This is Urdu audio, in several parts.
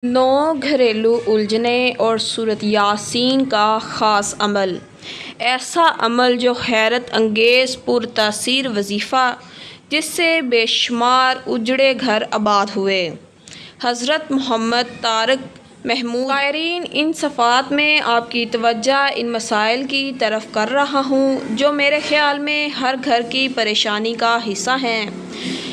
9 گھریلو الجھنیں اور سورۃ یاسین کا خاص عمل۔ ایسا عمل جو حیرت انگیز پرتاثیر وظیفہ جس سے بے شمار اجڑے گھر آباد ہوئے۔ حضرت محمد طارق محمود۔ قائرین، ان صفحات میں آپ کی توجہ ان مسائل کی طرف کر رہا ہوں جو میرے خیال میں ہر گھر کی پریشانی کا حصہ ہیں۔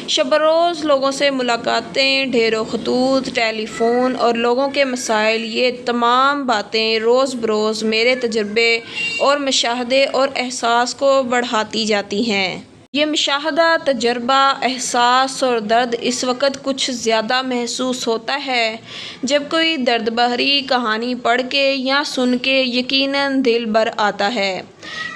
شب روز لوگوں سے ملاقاتیں، ڈھیروں خطوط، ٹیلی فون اور لوگوں کے مسائل، یہ تمام باتیں روز بروز میرے تجربے اور مشاہدے اور احساس کو بڑھاتی جاتی ہیں۔ یہ مشاہدہ، تجربہ، احساس اور درد اس وقت کچھ زیادہ محسوس ہوتا ہے جب کوئی درد بھری کہانی پڑھ کے یا سن کے یقیناً دل بھر آتا ہے۔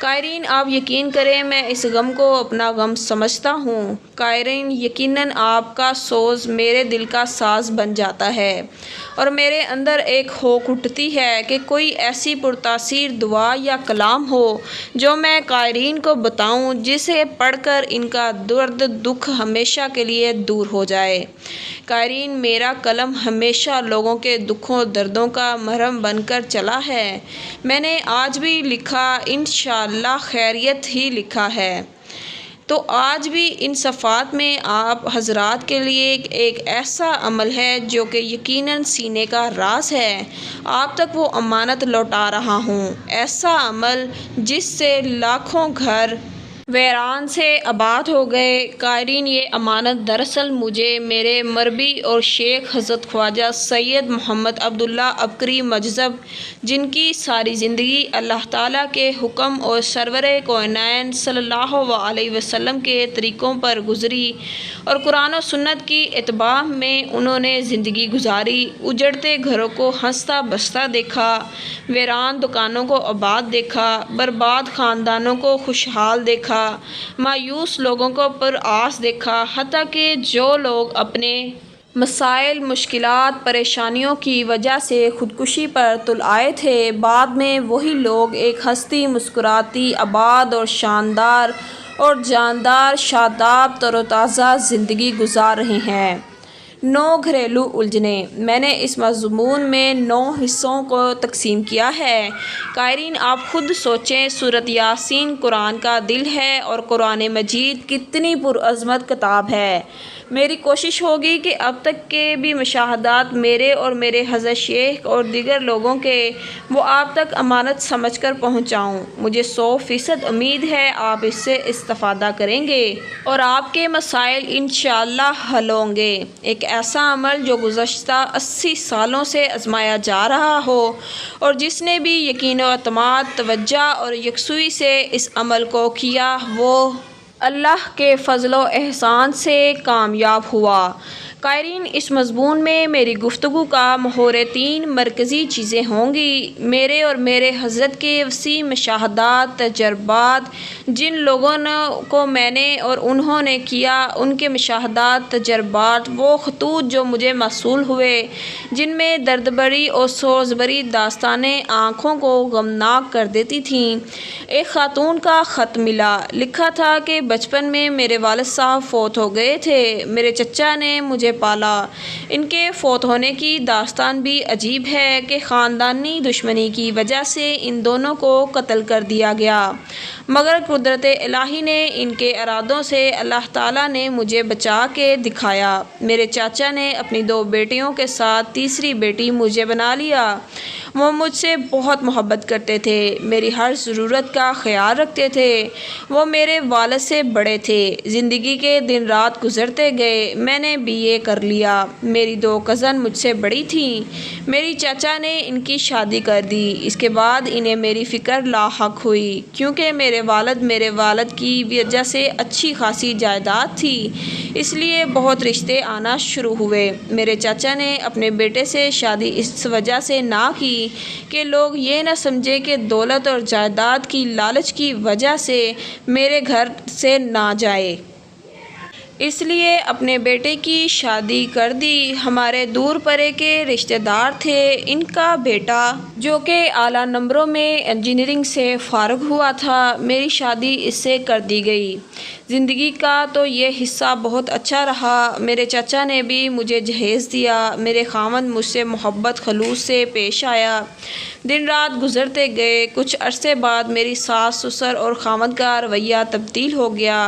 قائرین، آپ یقین کریں میں اس غم کو اپنا غم سمجھتا ہوں۔ قائرین، یقیناً آپ کا سوز میرے دل کا ساز بن جاتا ہے اور میرے اندر ایک ہوک اٹھتی ہے کہ کوئی ایسی پرتاثیر دعا یا کلام ہو جو میں قائرین کو بتاؤں جسے پڑھ کر ان کا درد دکھ ہمیشہ کے لیے دور ہو جائے۔ قائرین، میرا قلم ہمیشہ لوگوں کے دکھوں دردوں کا مرہم بن کر چلا ہے۔ میں نے آج بھی لکھا، انشاءاللہ خیریت ہی لکھا ہے۔ تو آج بھی ان صفحات میں آپ حضرات کے لیے ایک ایسا عمل ہے جو کہ یقیناً سینے کا راز ہے، آپ تک وہ امانت لوٹا رہا ہوں۔ ایسا عمل جس سے لاکھوں گھر ویران سے آباد ہو گئے۔ قائرین، یہ امانت دراصل مجھے میرے مربی اور شیخ حضرت خواجہ سید محمد عبداللہ ابکری مجذب، جن کی ساری زندگی اللہ تعالیٰ کے حکم اور سرور کونین صلی اللہ علیہ وسلم کے طریقوں پر گزری اور قرآن و سنت کی اتباع میں انہوں نے زندگی گزاری، اجڑتے گھروں کو ہنستا بستا دیکھا، ویران دکانوں کو آباد دیکھا، برباد خاندانوں کو خوشحال دیکھا، مایوس لوگوں کو پرآس دیکھا، حتیٰ کہ جو لوگ اپنے مسائل، مشکلات، پریشانیوں کی وجہ سے خودکشی پر تل آئے تھے، بعد میں وہی لوگ ایک ہنستی مسکراتی آباد اور شاندار اور جاندار شاداب تر و تازہ زندگی گزار رہے ہیں۔ 9 گھریلو الجھنیں۔ میں نے اس مضمون میں 9 حصوں کو تقسیم کیا ہے۔ قائرین، آپ خود سوچیں، سورۃ یاسین قرآن کا دل ہے اور قرآن مجید کتنی پرعظمت کتاب ہے۔ میری کوشش ہوگی کہ اب تک کے بھی مشاہدات میرے اور میرے حضرت شیخ اور دیگر لوگوں کے، وہ آپ تک امانت سمجھ کر پہنچاؤں۔ مجھے 100% امید ہے آپ اس سے استفادہ کریں گے اور آپ کے مسائل انشاءاللہ حل ہوں گے۔ ایک ایسا عمل جو گزشتہ 80 سالوں سے آزمایا جا رہا ہو اور جس نے بھی یقین و اعتماد، توجہ اور یکسوئی سے اس عمل کو کیا، وہ اللہ کے فضل و احسان سے کامیاب ہوا۔ قائرین، اس مضمون میں میری گفتگو کا محور 3 مرکزی چیزیں ہوں گی۔ میرے اور میرے حضرت کے وسیع مشاہدات، تجربات، جن لوگوں کو میں نے اور انہوں نے کیا، ان کے مشاہدات، تجربات، وہ خطوط جو مجھے موصول ہوئے جن میں درد بھری اور سوز بھری داستانیں آنکھوں کو غمناک کر دیتی تھیں۔ ایک خاتون کا خط ملا، لکھا تھا کہ بچپن میں میرے والد صاحب فوت ہو گئے تھے، میرے چچا نے مجھے پالا۔ ان کے فوت ہونے کی داستان بھی عجیب ہے کہ خاندانی دشمنی کی وجہ سے ان دونوں کو قتل کر دیا گیا، مگر قدرت الہی نے ان کے ارادوں سے اللہ تعالیٰ نے مجھے بچا کے دکھایا۔ میرے چاچا نے اپنی 2 بیٹیوں کے ساتھ تیسری بیٹی مجھے بنا لیا۔ وہ مجھ سے بہت محبت کرتے تھے، میری ہر ضرورت کا خیال رکھتے تھے۔ وہ میرے والد سے بڑے تھے۔ زندگی کے دن رات گزرتے گئے، میں نے BA کر لیا۔ میری 2 کزن مجھ سے بڑی تھیں۔ میری چاچا نے ان کی شادی کر دی۔ اس کے بعد انہیں میری فکر لاحق ہوئی، کیونکہ میرے والد کی وجہ سے اچھی خاصی جائیداد تھی، اس لیے بہت رشتے آنا شروع ہوئے۔ میرے چاچا نے اپنے بیٹے سے شادی اس وجہ سے نہ کی کہ لوگ یہ نہ سمجھیں کہ دولت اور جائیداد کی لالچ کی وجہ سے میرے گھر سے نہ جائے۔ اس لیے اپنے بیٹے کی شادی کر دی۔ ہمارے دور پرے کے رشتہ دار تھے، ان کا بیٹا جو کہ اعلیٰ نمبروں میں انجینئرنگ سے فارغ ہوا تھا، میری شادی اس سے کر دی گئی۔ زندگی کا تو یہ حصہ بہت اچھا رہا۔ میرے چچا نے بھی مجھے جہیز دیا۔ میرے خاوند مجھ سے محبت خلوص سے پیش آیا۔ دن رات گزرتے گئے۔ کچھ عرصے بعد میری ساس سسر اور خاوند کا رویہ تبدیل ہو گیا۔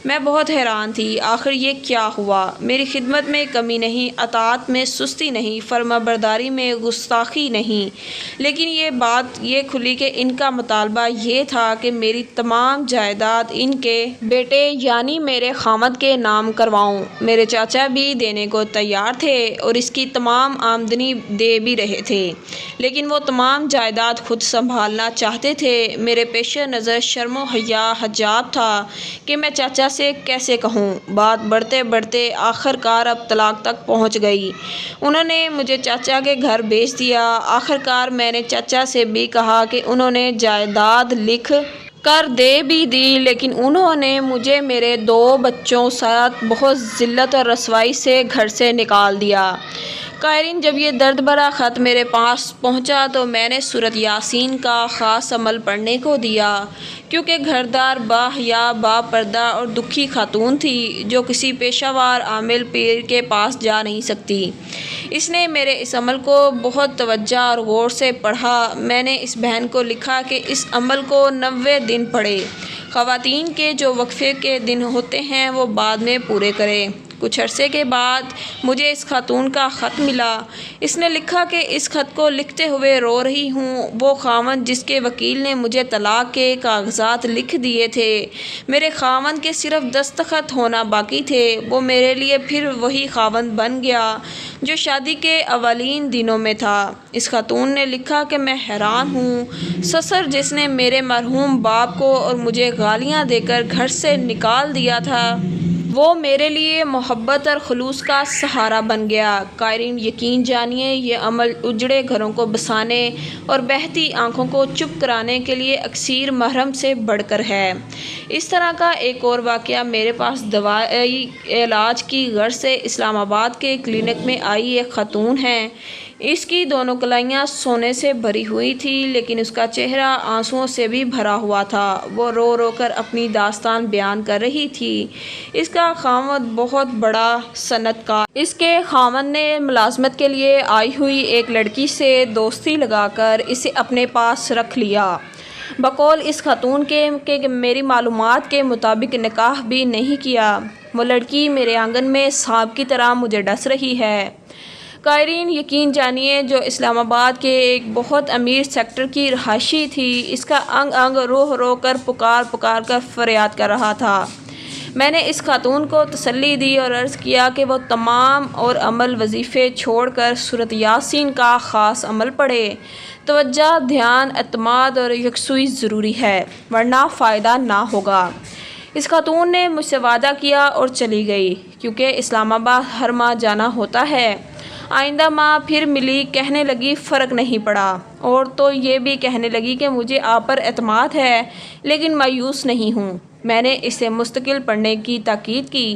میں بہت حیران تھی، آخر یہ کیا ہوا؟ میری خدمت میں کمی نہیں، اطاعت میں سستی نہیں، فرما برداری میں گستاخی نہیں، لیکن یہ بات یہ کھلی کہ ان کا مطالبہ یہ تھا کہ میری تمام جائیداد ان کے بیٹے یعنی میرے خاوند کے نام کرواؤں۔ میرے چاچا بھی دینے کو تیار تھے اور اس کی تمام آمدنی دے بھی رہے تھے، لیکن وہ تمام جائیداد خود سنبھالنا چاہتے تھے۔ میرے پیش نظر شرم و حیا حجاب تھا کہ میں چاچا سے کیسے کہوں۔ بات بڑھتے بڑھتے آخر کار اب طلاق تک پہنچ گئی۔ انہوں نے مجھے چاچا کے گھر بھیج دیا۔ آخر کار میں نے چاچا سے بھی کہا کہ انہوں نے جائیداد لکھ کر دے بھی دی، لیکن انہوں نے مجھے میرے 2 بچوں ساتھ بہت ذلت اور رسوائی سے گھر سے نکال دیا۔ قائرین، جب یہ درد بھرا خط میرے پاس پہنچا تو میں نے سورۃ یاسین کا خاص عمل پڑھنے کو دیا، کیونکہ گھردار باحیا، با پردہ اور دکھی خاتون تھی جو کسی پیشہ ور عامل پیر کے پاس جا نہیں سکتی۔ اس نے میرے اس عمل کو بہت توجہ اور غور سے پڑھا۔ میں نے اس بہن کو لکھا کہ اس عمل کو 90 دن پڑھے۔ خواتین کے جو وقفے کے دن ہوتے ہیں وہ بعد میں پورے کرے۔ کچھ عرصے کے بعد مجھے اس خاتون کا خط ملا۔ اس نے لکھا کہ اس خط کو لکھتے ہوئے رو رہی ہوں۔ وہ خاوند جس کے وکیل نے مجھے طلاق کے کاغذات لکھ دیے تھے، میرے خاوند کے صرف دستخط ہونا باقی تھے، وہ میرے لیے پھر وہی خاوند بن گیا جو شادی کے اولین دنوں میں تھا۔ اس خاتون نے لکھا کہ میں حیران ہوں، سسر جس نے میرے مرحوم باپ کو اور مجھے گالیاں دے کر گھر سے نکال دیا تھا، وہ میرے لیے محبت اور خلوص کا سہارا بن گیا۔ قائرین، یقین جانیے یہ عمل اجڑے گھروں کو بسانے اور بہتی آنکھوں کو چپ کرانے کے لیے اکثیر محرم سے بڑھ کر ہے۔ اس طرح کا ایک اور واقعہ میرے پاس دوائی علاج کی غرض سے اسلام آباد کے کلینک میں آئی ایک خاتون ہے۔ اس کی دونوں کلائیاں سونے سے بھری ہوئی تھیں، لیکن اس کا چہرہ آنسوؤں سے بھی بھرا ہوا تھا۔ وہ رو رو کر اپنی داستان بیان کر رہی تھی۔ اس کا خاوند بہت بڑا صنعت کار۔ اس کے خاوند نے ملازمت کے لیے آئی ہوئی ایک لڑکی سے دوستی لگا کر اسے اپنے پاس رکھ لیا۔ بقول اس خاتون کے کہ میری معلومات کے مطابق نکاح بھی نہیں کیا۔ وہ لڑکی میرے آنگن میں سانپ کی طرح مجھے ڈس رہی ہے۔ قائرین، یقین جانیے جو اسلام آباد کے ایک بہت امیر سیکٹر کی رہائشی تھی، اس کا انگ انگ رو رو کر پکار کر فریاد کر رہا تھا۔ میں نے اس خاتون کو تسلی دی اور عرض کیا کہ وہ تمام اور عمل وظیفے چھوڑ کر سورۃ یاسین کا خاص عمل پڑھے۔ توجہ، دھیان، اعتماد اور یکسوئی ضروری ہے، ورنہ فائدہ نہ ہوگا۔ اس خاتون نے مجھ سے وعدہ کیا اور چلی گئی، کیونکہ اسلام آباد ہر ماہ جانا ہوتا ہے۔ آئندہ ماہ پھر ملی، کہنے لگی فرق نہیں پڑا، اور تو یہ بھی کہنے لگی کہ مجھے آپ پر اعتماد ہے لیکن مایوس نہیں ہوں۔ میں نے اسے مستقل پڑھنے کی تاکید کی۔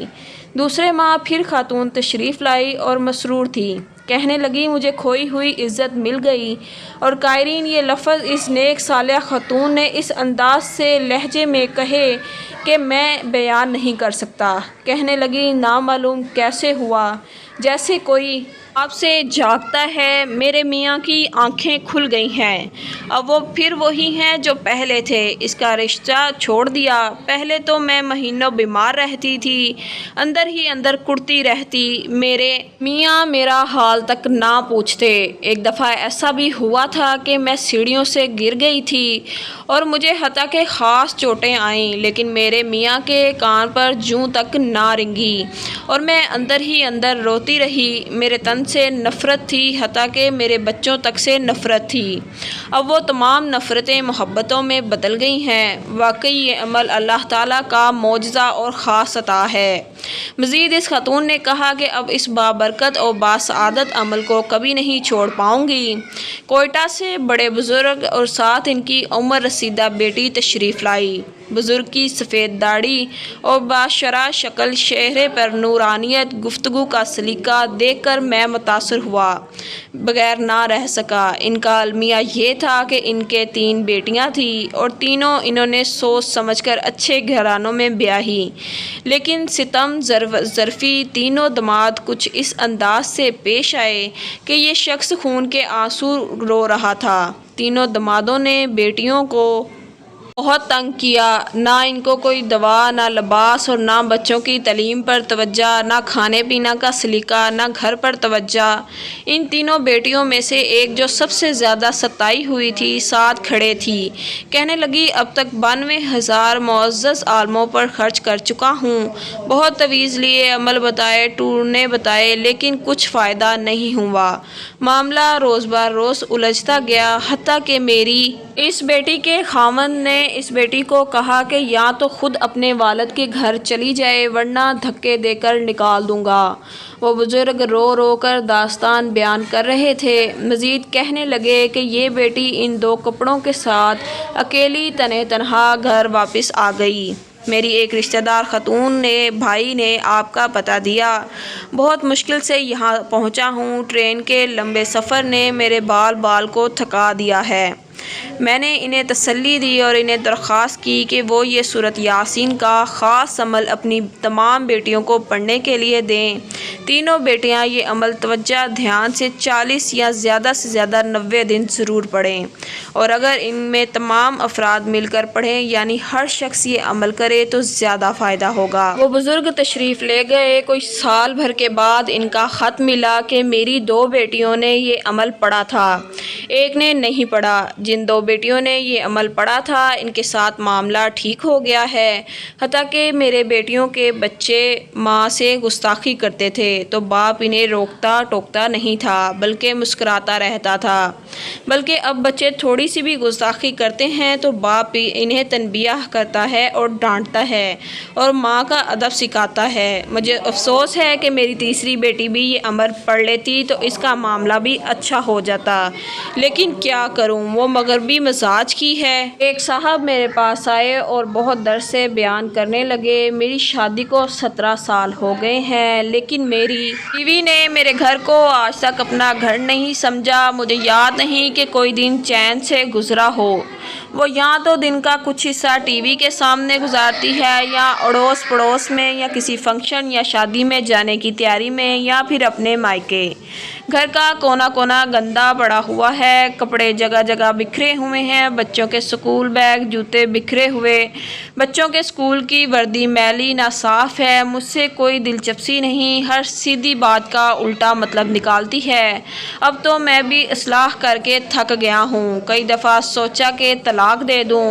دوسرے ماہ پھر خاتون تشریف لائی اور مسرور تھی، کہنے لگی مجھے کھوئی ہوئی عزت مل گئی۔ اور قائرین، یہ لفظ اس نیک صالحہ خاتون نے اس انداز سے لہجے میں کہے کہ میں بیان نہیں کر سکتا۔ کہنے لگی نامعلوم کیسے ہوا، جیسے کوئی آپ سے جاگتا ہے، میرے میاں کی آنکھیں کھل گئی ہیں، اب وہ پھر وہی ہیں جو پہلے تھے۔ اس کا رشتہ چھوڑ دیا۔ پہلے تو میں مہینوں بیمار رہتی تھی، اندر ہی اندر کڑتی رہتی، میرے میاں میرا حال تک نہ پوچھتے۔ ایک دفعہ ایسا بھی ہوا تھا کہ میں سیڑھیوں سے گر گئی تھی اور مجھے حتیٰ کہ خاص چوٹیں آئیں، لیکن میرے میاں کے کان پر جوں تک نہ رنگی اور میں اندر ہی اندر روتی رہی۔ میرے تن سے نفرت تھی، حتیٰ کہ میرے بچوں تک سے نفرت تھی۔ اب وہ تمام نفرتیں محبتوں میں بدل گئی ہیں۔ واقعی یہ عمل اللہ تعالیٰ کا معجزہ اور خاص عطا ہے۔ مزید اس خاتون نے کہا کہ اب اس بابرکت اور باسعادت عمل کو کبھی نہیں چھوڑ پاؤں گی۔ کوئٹہ سے بڑے بزرگ اور ساتھ ان کی عمر رسیدہ بیٹی تشریف لائی۔ بزرگ کی سفید داڑھی اور باشرح شکل چہرے پر نورانیت، گفتگو کا سلیقہ دیکھ کر میں متاثر ہوا بغیر نہ رہ سکا۔ ان کا المیہ یہ تھا کہ ان کے 3 بیٹیاں تھیں اور تینوں انہوں نے سوچ سمجھ کر اچھے گھرانوں میں بیاہی، لیکن ستم ظرفی تینوں داماد کچھ اس انداز سے پیش آئے کہ یہ شخص خون کے آنسو رو رہا تھا۔ تینوں دامادوں نے بیٹیوں کو بہت تنگ کیا، نہ ان کو کوئی دوا، نہ لباس اور نہ بچوں کی تعلیم پر توجہ، نہ کھانے پینے کا سلیقہ، نہ گھر پر توجہ۔ ان تینوں بیٹیوں میں سے ایک جو سب سے زیادہ ستائی ہوئی تھی ساتھ کھڑے تھی، کہنے لگی اب تک 92,000 معزز عالموں پر خرچ کر چکا ہوں، بہت تویز لیے، عمل بتائے، ٹورنے بتائے، لیکن کچھ فائدہ نہیں ہوا۔ معاملہ روز بہ روز الجھتا گیا، حتیٰ کہ میری اس بیٹی کے خاوند نے اس بیٹی کو کہا کہ یا تو خود اپنے والد کے گھر چلی جائے ورنہ دھکے دے کر نکال دوں گا۔ وہ بزرگ رو رو کر داستان بیان کر رہے تھے، مزید کہنے لگے کہ یہ بیٹی ان 2 کپڑوں کے ساتھ اکیلی تنہا گھر واپس آ گئی۔ میری ایک رشتہ دار خاتون بھائی نے آپ کا پتہ دیا، بہت مشکل سے یہاں پہنچا ہوں، ٹرین کے لمبے سفر نے میرے بال کو تھکا دیا ہے۔ میں نے انہیں تسلی دی اور انہیں درخواست کی کہ وہ یہ سورۃ یاسین کا خاص عمل اپنی تمام بیٹیوں کو پڑھنے کے لیے دیں۔ تینوں بیٹیاں یہ عمل توجہ دھیان سے 40 یا زیادہ سے زیادہ 90 دن ضرور پڑھیں، اور اگر ان میں تمام افراد مل کر پڑھیں، یعنی ہر شخص یہ عمل کرے تو زیادہ فائدہ ہوگا۔ وہ بزرگ تشریف لے گئے۔ کوئی سال بھر کے بعد ان کا خط ملا کہ میری 2 بیٹیوں نے یہ عمل پڑھا تھا، ایک نے نہیں پڑھا۔ جن 2 بیٹیوں نے یہ عمل پڑھا تھا ان کے ساتھ معاملہ ٹھیک ہو گیا ہے، حتیٰ کہ میرے بیٹیوں کے بچے ماں سے گستاخی کرتے تھے تو باپ انہیں روکتا ٹوکتا نہیں تھا بلکہ مسکراتا رہتا تھا، بلکہ اب بچے تھوڑی سی بھی گستاخی کرتے ہیں تو باپ انہیں تنبیہ کرتا ہے اور ڈانٹتا ہے اور ماں کا ادب سکھاتا ہے۔ مجھے افسوس ہے کہ میری تیسری بیٹی بھی یہ عمل پڑھ لیتی تو اس کا معاملہ بھی اچھا ہو جاتا، لیکن کیا کروں، وہ مغربی مزاج کی ہے۔ ایک صاحب میرے پاس آئے اور بہت درد سے بیان کرنے لگے، میری شادی کو 17 سال ہو گئے ہیں، لیکن میری بیوی نے میرے گھر کو آج تک اپنا گھر نہیں سمجھا۔ مجھے یاد نہیں کہ کوئی دن چین سے گزرا ہو۔ وہ یا تو دن کا کچھ حصہ ٹی وی کے سامنے گزارتی ہے، یا اڑوس پڑوس میں، یا کسی فنکشن یا شادی میں جانے کی تیاری میں، یا پھر اپنے مائکے۔ گھر کا کونا کونا گندا پڑا ہوا ہے، کپڑے جگہ جگہ بکھرے ہوئے ہیں، بچوں کے اسکول بیگ جوتے بکھرے ہوئے، بچوں کے اسکول کی وردی میلی ناصاف ہے۔ مجھ سے کوئی دلچسپی نہیں، ہر سیدھی بات کا الٹا مطلب نکالتی ہے۔ اب تو میں بھی اصلاح کر کے تھک گیا ہوں، کئی دفعہ سوچا کہ طلاق دے دوں،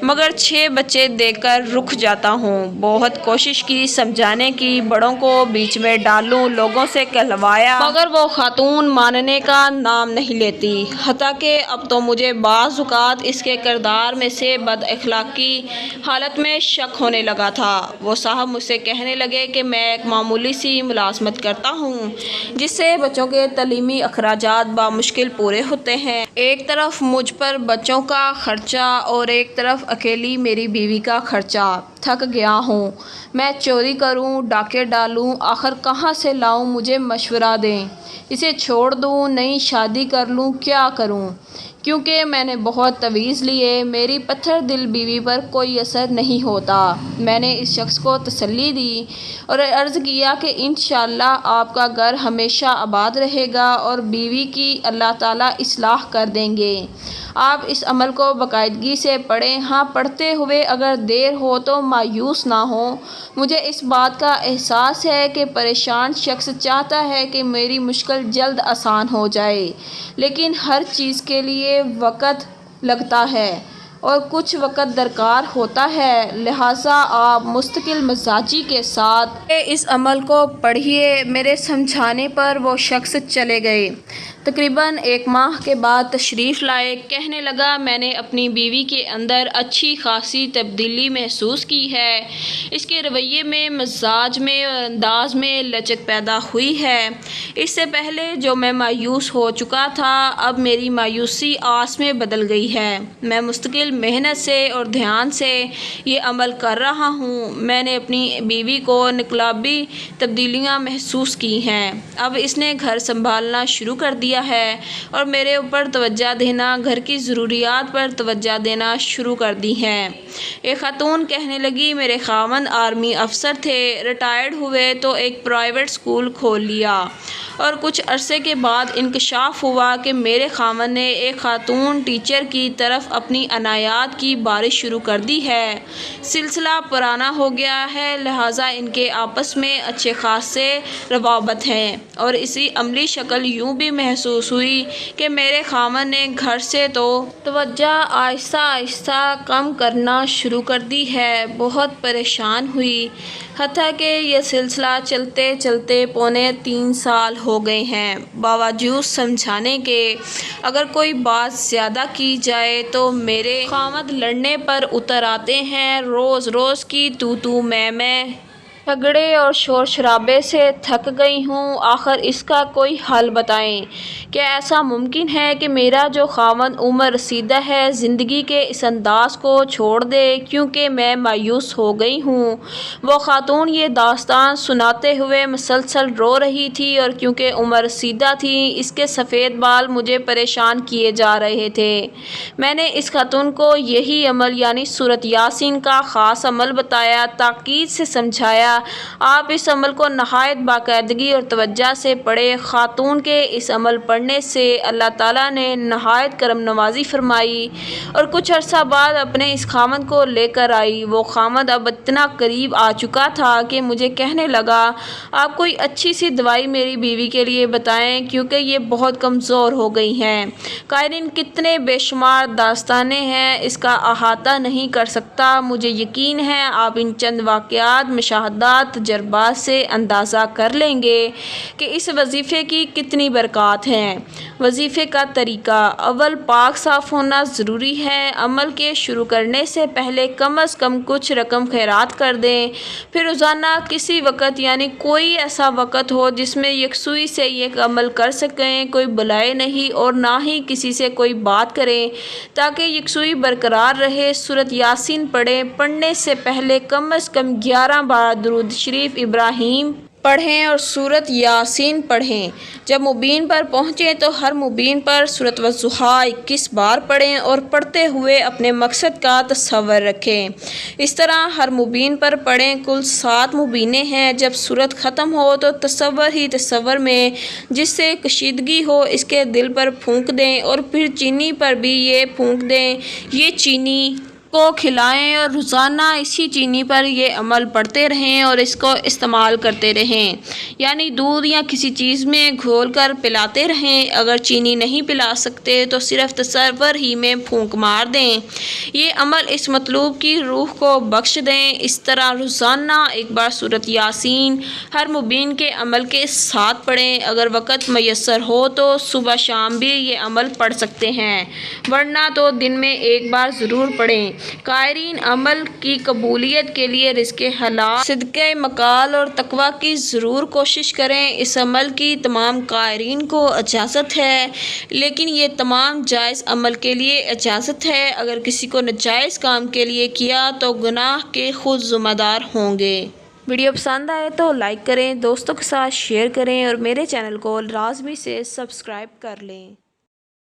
مگر 6 بچے دیکھ کر رک جاتا ہوں۔ بہت کوشش کی سمجھانے کی، بڑوں کو بیچ میں ڈالوں، لوگوں سے کہلوایا، مگر وہ خاتون ماننے کا نام نہیں لیتی، حتیٰ کہ اب تو مجھے بعض اوقات اس کے کردار میں سے بد اخلاقی حالت میں شک ہونے لگا تھا۔ وہ صاحب مجھ سے کہنے لگے کہ میں ایک معمولی سی ملازمت کرتا ہوں جس سے بچوں کے تعلیمی اخراجات بامشکل پورے ہوتے ہیں، ایک طرف مجھ پر بچوں کا خرچہ اور ایک طرف اکیلی میری بیوی کا خرچہ۔ تھک گیا ہوں، میں چوری کروں، ڈاکے ڈالوں، آخر کہاں سے لاؤں، مجھے مشورہ دیں، اسے چھوڑ دوں، نئی شادی کر لوں، کیا کروں؟ کیونکہ میں نے بہت تویز لیے، میری پتھر دل بیوی پر کوئی اثر نہیں ہوتا۔ میں نے اس شخص کو تسلی دی اور عرض کیا کہ انشاءاللہ آپ کا گھر ہمیشہ آباد رہے گا اور بیوی کی اللہ تعالیٰ اصلاح کر دیں گے۔ آپ اس عمل کو باقاعدگی سے پڑھیں، ہاں پڑھتے ہوئے اگر دیر ہو تو مایوس نہ ہوں۔ مجھے اس بات کا احساس ہے کہ پریشان شخص چاہتا ہے کہ میری مشکل جلد آسان ہو جائے، لیکن ہر چیز کے لیے وقت لگتا ہے اور کچھ وقت درکار ہوتا ہے، لہٰذا آپ مستقل مزاجی کے ساتھ اس عمل کو پڑھیے۔ میرے سمجھانے پر وہ شخص چلے گئے۔ تقریباً 1 ماہ کے بعد تشریف لائے۔ کہنے لگا میں نے اپنی بیوی کے اندر اچھی خاصی تبدیلی محسوس کی ہے۔ اس کے رویے میں، مزاج میں اور انداز میں لچک پیدا ہوئی ہے۔ اس سے پہلے جو میں مایوس ہو چکا تھا، اب میری مایوسی آس میں بدل گئی ہے۔ میں مستقل محنت سے اور دھیان سے یہ عمل کر رہا ہوں۔ میں نے اپنی بیوی کو انقلابی تبدیلیاں محسوس کی ہیں۔ اب اس نے گھر سنبھالنا شروع کر دیا ہے اور میرے اوپر توجہ دینا، گھر کی ضروریات پر توجہ دینا شروع کر دی ہے۔ ایک خاتون کہنے لگی میرے خاوند آرمی افسر تھے، ریٹائرڈ ہوئے تو ایک پرائیویٹ اسکول کھول لیا، اور کچھ عرصے کے بعد انکشاف ہوا کہ میرے خاوند نے ایک خاتون ٹیچر کی طرف اپنی عنایات کی بارش شروع کر دی ہے۔ سلسلہ پرانا ہو گیا ہے، لہٰذا ان کے آپس میں اچھے خاصے روابط ہیں، اور اسی عملی شکل یوں بھی محسوس ہوئی کہ میرے خاوند نے گھر سے تو توجہ آہستہ آہستہ کم کرنا شروع کر دی ہے۔ بہت پریشان ہوئی، حتیٰ کہ یہ سلسلہ چلتے چلتے پونے 3 سال ہو گئے ہیں۔ باوجود سمجھانے کے اگر کوئی بات زیادہ کی جائے تو میرے خاوند لڑنے پر اتر آتے ہیں۔ روز روز کی تو میں جھگڑے اور شور شرابے سے تھک گئی ہوں۔ آخر اس کا کوئی حل بتائیں۔ کیا ایسا ممکن ہے کہ میرا جو خاوند عمر رسیدہ ہے زندگی کے اس انداز کو چھوڑ دے کیونکہ میں مایوس ہو گئی ہوں؟ وہ خاتون یہ داستان سناتے ہوئے مسلسل رو رہی تھی، اور کیونکہ عمر رسیدہ تھی اس کے سفید بال مجھے پریشان کیے جا رہے تھے۔ میں نے اس خاتون کو یہی عمل یعنی سورۃ یاسین کا خاص عمل بتایا، تاکید سے سمجھایا آپ اس عمل کو نہایت باقاعدگی اور توجہ سے پڑھیں۔ خاتون کے اس عمل پڑھنے سے اللہ تعالیٰ نے نہایت کرم نوازی فرمائی اور کچھ عرصہ بعد اپنے اس خاوند کو لے کر آئی۔ وہ خاوند اب اتنا قریب آ چکا تھا کہ مجھے کہنے لگا آپ کوئی اچھی سی دوائی میری بیوی کے لیے بتائیں کیونکہ یہ بہت کمزور ہو گئی ہیں۔ قائرین، کتنے بے شمار داستانیں ہیں، اس کا احاطہ نہیں کر سکتا۔ مجھے یقین ہے آپ ان چند واقعات، مشاہدات، تجربات سے اندازہ کر لیں گے کہ اس وظیفے کی کتنی برکات ہیں۔ وظیفے کا طریقہ: اول پاک صاف ہونا ضروری ہے۔ عمل کے شروع کرنے سے پہلے کم از کم کچھ رقم خیرات کر دیں۔ پھر روزانہ کسی وقت یعنی کوئی ایسا وقت ہو جس میں یکسوئی سے یہ عمل کر سکیں، کوئی بلائے نہیں اور نہ ہی کسی سے کوئی بات کریں تاکہ یکسوئی برقرار رہے۔ سورۃ یاسین پڑھیں۔ پڑھنے سے پہلے کم از کم 11 بار درود شریف ابراہیم پڑھیں اور سورۃ یاسین پڑھیں۔ جب مبین پر پہنچیں تو ہر مبین پر سورۃ والضحیٰ 21 بار پڑھیں اور پڑھتے ہوئے اپنے مقصد کا تصور رکھیں۔ اس طرح ہر مبین پر پڑھیں۔ کل 7 مبینیں ہیں۔ جب سورت ختم ہو تو تصور میں جس سے کشیدگی ہو اس کے دل پر پھونک دیں اور پھر چینی پر بھی یہ پھونک دیں۔ یہ چینی کو کھلائیں اور روزانہ اسی چینی پر یہ عمل پڑھتے رہیں اور اس کو استعمال کرتے رہیں، یعنی دودھ یا کسی چیز میں گھول کر پلاتے رہیں۔ اگر چینی نہیں پلا سکتے تو صرف تصور ہی میں پھونک مار دیں۔ یہ عمل اس مطلوب کی روح کو بخش دیں۔ اس طرح روزانہ ایک بار سورۃ یاسین ہر مبین کے عمل کے ساتھ پڑھیں۔ اگر وقت میسر ہو تو صبح شام بھی یہ عمل پڑھ سکتے ہیں، ورنہ تو دن میں ایک بار ضرور پڑھیں۔ قائرین، عمل کی قبولیت کے لیے رزق حلال، صدقہ مقال اور تقویٰ کی ضرور کوشش کریں۔ اس عمل کی تمام قائرین کو اجازت ہے، لیکن یہ تمام جائز عمل کے لیے اجازت ہے۔ اگر کسی کو ناجائز کام کے لیے کیا تو گناہ کے خود ذمہ دار ہوں گے۔ ویڈیو پسند آئے تو لائک کریں، دوستوں کے ساتھ شیئر کریں اور میرے چینل کو لازمی سے سبسکرائب کر لیں۔